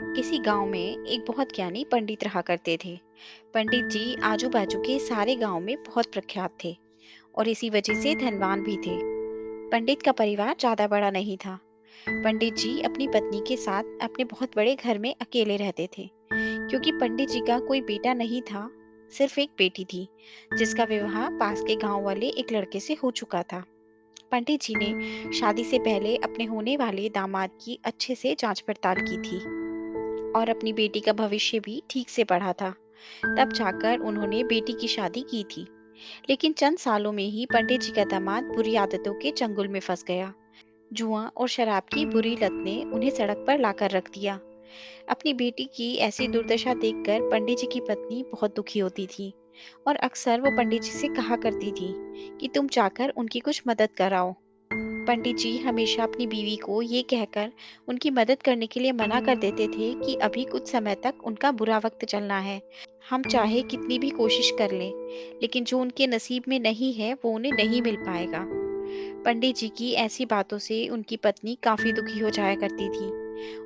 किसी गांव में एक बहुत ज्ञानी पंडित रहा करते थे। पंडित जी आजू बाजू के सारे गांव में बहुत प्रख्यात थे और इसी वजह से धनवान भी थे। पंडित का परिवार ज्यादा बड़ा नहीं था। पंडित जी अपनी पत्नी के साथ अपने बहुत बड़े घर में अकेले रहते थे, क्योंकि पंडित जी का कोई बेटा नहीं था। सिर्फ एक बेटी थी, जिसका विवाह पास के गांव वाले एक लड़के से हो चुका था। पंडित जी ने शादी से पहले अपने होने वाले दामाद की अच्छे से जांच पड़ताल की थी और अपनी बेटी का भविष्य भी ठीक से पढ़ा था। तब जाकर उन्होंने बेटी की शादी की थी। लेकिन चंद सालों में ही पंडित जी का दामाद बुरी आदतों के चंगुल में फंस गया। जुआ और शराब की बुरी लत ने उन्हें सड़क पर लाकर रख दिया। अपनी बेटी की ऐसी दुर्दशा देखकर पंडित जी की पत्नी बहुत दुखी होती थी और अक्सर वो पंडित जी से कहा करती थी कि तुम जाकर उनकी कुछ मदद कराओ। पंडित जी हमेशा अपनी बीवी को ये कहकर उनकी मदद करने के लिए मना कर देते थे कि अभी कुछ समय तक उनका बुरा वक्त चलना है। हम चाहे कितनी भी कोशिश कर लें, लेकिन जो उनके नसीब में नहीं है वो उन्हें नहीं मिल पाएगा। पंडित जी की ऐसी बातों से उनकी पत्नी काफी दुखी हो जाया करती थी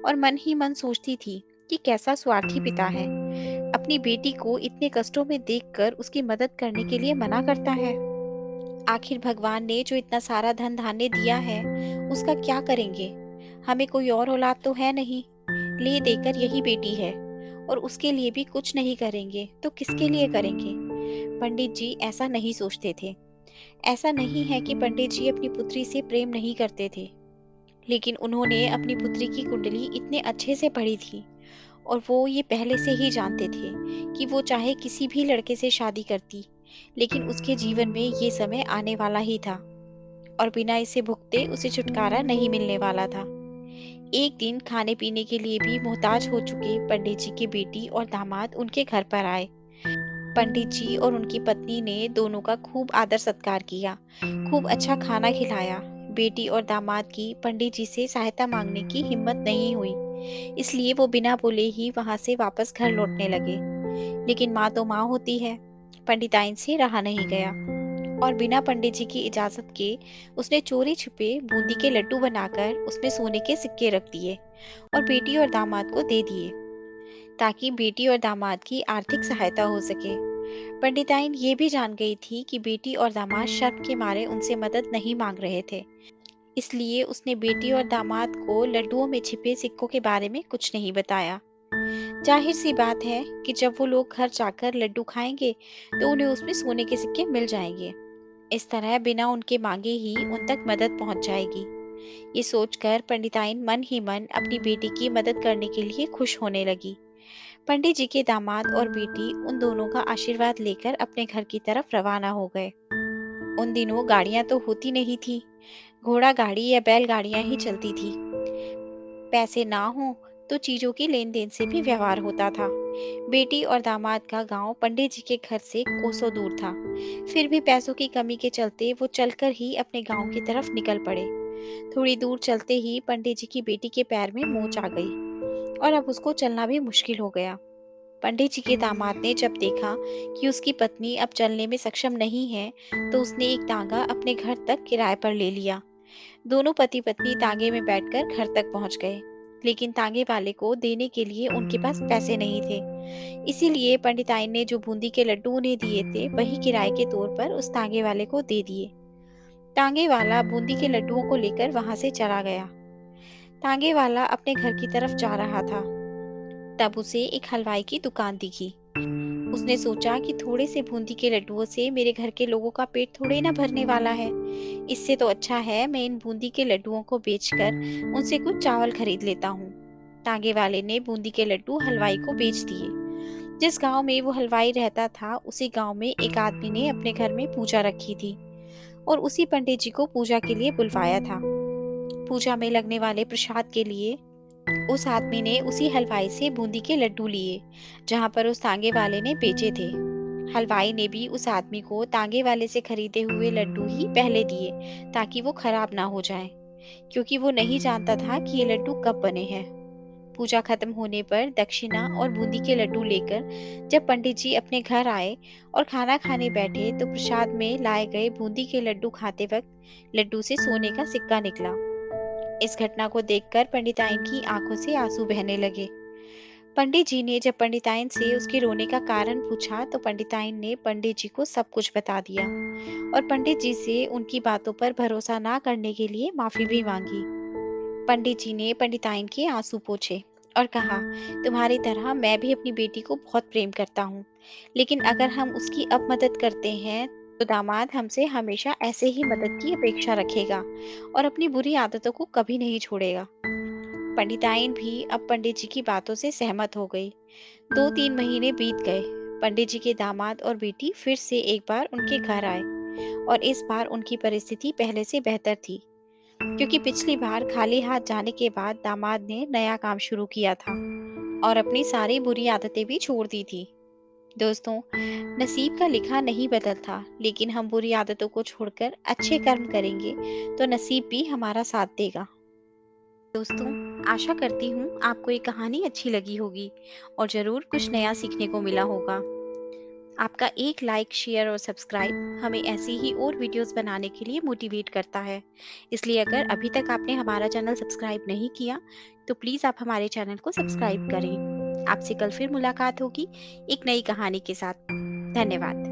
और मन ही मन सोचती थी कि कैसा स्वार्थी पिता है, अपनी बेटी को इतने कष्टों में देखकर उसकी मदद करने के लिए मना करता है। आखिर भगवान ने जो इतना सारा धन धान्य दिया है, उसका क्या करेंगे? हमें कोई और औलाद तो है नहीं, ले देकर यही बेटी है और उसके लिए भी कुछ नहीं करेंगे तो किसके लिए करेंगे? पंडित जी ऐसा नहीं सोचते थे। ऐसा नहीं है कि पंडित जी अपनी पुत्री से प्रेम नहीं करते थे, लेकिन उन्होंने अपनी पुत्री की कुंडली इतने अच्छे से पढ़ी थी और वो ये पहले से ही जानते थे कि वो चाहे किसी भी लड़के से शादी करती, लेकिन उसके जीवन में ये समय आने वाला ही था और बिना इसे भुगते उसे छुटकारा नहीं मिलने वाला था। एक दिन खाने पीने के लिए भी मोहताज हो चुके पंडित जी की बेटी और दामाद उनके घर पर आए। पंडित जी और उनकी पत्नी ने दोनों का खूब आदर सत्कार किया, खूब अच्छा खाना खिलाया। बेटी और दामाद की पंडित जी से सहायता मांगने की हिम्मत नहीं हुई, इसलिए वो बिना बोले ही वहां से वापस घर लौटने लगे। लेकिन माँ तो माँ होती है, पंडिताइन से रहा नहीं गया और बिना पंडित जी की इजाजत के उसने चोरी छुपे बूंदी के लड्डू बनाकर उसमें सोने के सिक्के रख दिए और बेटी और दामाद को दे दिए, ताकि बेटी और दामाद की आर्थिक सहायता हो सके। पंडिताइन ये भी जान गई थी कि बेटी और दामाद शर्म के मारे उनसे मदद नहीं मांग रहे थे, इसलिए उसने बेटी और दामाद को लड्डुओं में छिपे सिक्कों के बारे में कुछ नहीं बताया। जाहिर सी बात है कि जब वो लोग घर जाकर लड्डू खाएंगे तो उन्हें उसमें सोने के सिक्के मिल जाएंगे। इस तरह बिना उनके मांगे ही उन तक मदद पहुंच जाएगी। ये सोचकर पंडिताइन मन ही मन अपनी बेटी की मदद करने के लिए खुश होने लगी। पंडित जी के दामाद और बेटी उन दोनों का आशीर्वाद लेकर अपने घर की तरफ रवाना हो गए। उन दिनों गाड़ियां तो होती नहीं थी, घोड़ा गाड़ी या बैलगाड़ियां ही चलती थी। पैसे ना हो तो चीजों की लेन देन से भी व्यवहार होता था। बेटी और दामाद का गांव पंडित जी के घर से कोसों दूर था। फिर भी पैसों की कमी के चलते वो चलकर ही अपने गांव की तरफ निकल पड़े। थोड़ी दूर चलते ही पंडित जी की बेटी के पैर में मोच आ गई और अब उसको चलना भी मुश्किल हो गया। पंडित जी के दामाद ने जब देखा कि उसकी पत्नी अब चलने में सक्षम नहीं है, तो उसने एक तांगा अपने घर तक किराए पर ले लिया। दोनों पति पत्नी तांगे में बैठकर घर तक पहुंच गए, लेकिन तांगे वाले को देने के लिए उनके पास पैसे नहीं थे। इसीलिए पंडिताइन ने जो बूंदी के लड्डू उन्हें दिए थे वही किराए के तौर पर उस तांगे वाले को दे दिए। तांगे वाला बूंदी के लड्डुओं को लेकर वहां से चला गया। तांगे वाला अपने घर की तरफ जा रहा था, तब उसे एक हलवाई की दुकान दिखी। उसने सोचा कि थोड़े से बूंदी के लड्डुओं से मेरे घर के लोगों का पेट थोड़े ना भरने वाला है। इससे तो अच्छा है मैं इन बूंदी के लड्डुओं को बेचकर उनसे कुछ चावल खरीद लेता हूँ। तांगे वाले ने बूंदी के लड्डू हलवाई को बेच दिए। जिस गांव में वो हलवाई रहता था, उसी गांव में एक आदमी ने अपने घर में पूजा रखी थी और उसी पंडित जी को पूजा के लिए बुलवाया था। पूजा में लगने वाले प्रसाद के लिए उस आदमी ने उसी हलवाई से बूंदी के लड्डू लिए, जहां पर उस तांगे वाले ने बेचे थे। हलवाई ने भी उस आदमी को तांगे वाले से खरीदे हुए लड्डू ही पहले दिए, ताकि वो खराब ना हो जाएं, क्योंकि वो नहीं जानता था कि ये लड्डू कब बने हैं। पूजा खत्म होने पर दक्षिणा और बूंदी के लड्डू लेकर जब पंडित जी अपने घर आए और खाना खाने बैठे, तो प्रसाद में लाए गए बूंदी के लड्डू खाते वक्त लड्डू से सोने का सिक्का निकला। इस घटना को देखकर पंडिताइन की आंखों से आंसू बहने लगे। पंडित जी ने जब पंडिताइन से उसके रोने का कारण पूछा तो पंडिताइन ने पंडित जी को सब कुछ बता दिया और पंडित जी से उनकी बातों पर भरोसा ना करने के लिए माफी भी मांगी। पंडित जी ने पंडिताइन के आंसू पोंछे और कहा, तुम्हारी तरह मैं भी अपनी बेटी को बहुत प्रेम करता हूँ, लेकिन अगर हम उसकी अब मदद करते हैं तो दामाद हमसे हमेशा ऐसे ही मदद की अपेक्षा रखेगा और अपनी बुरी आदतों को कभी नहीं छोड़ेगा। पंडिताइन भी अब पंडित जी की बातों से सहमत हो गई। 2-3 महीने बीत गए। पंडित जी के दामाद और बेटी फिर से एक बार उनके घर आए और इस बार उनकी परिस्थिति पहले से बेहतर थी, क्योंकि पिछली बार खाली हाथ जाने के बाद दामाद ने नया काम शुरू किया था और अपनी सारी बुरी आदतें भी छोड़ दी थी। दोस्तों, नसीब का लिखा नहीं बदलता, लेकिन हम बुरी आदतों को छोड़कर अच्छे कर्म करेंगे तो नसीब भी हमारा साथ देगा। दोस्तों, आशा करती हूँ आपको ये कहानी अच्छी लगी होगी और ज़रूर कुछ नया सीखने को मिला होगा। आपका एक लाइक, शेयर और सब्सक्राइब हमें ऐसी ही और वीडियोस बनाने के लिए मोटिवेट करता है। इसलिए अगर अभी तक आपने हमारा चैनल सब्सक्राइब नहीं किया, तो प्लीज़ आप हमारे चैनल को सब्सक्राइब करें। आपसे कल फिर मुलाकात होगी एक नई कहानी के साथ। धन्यवाद।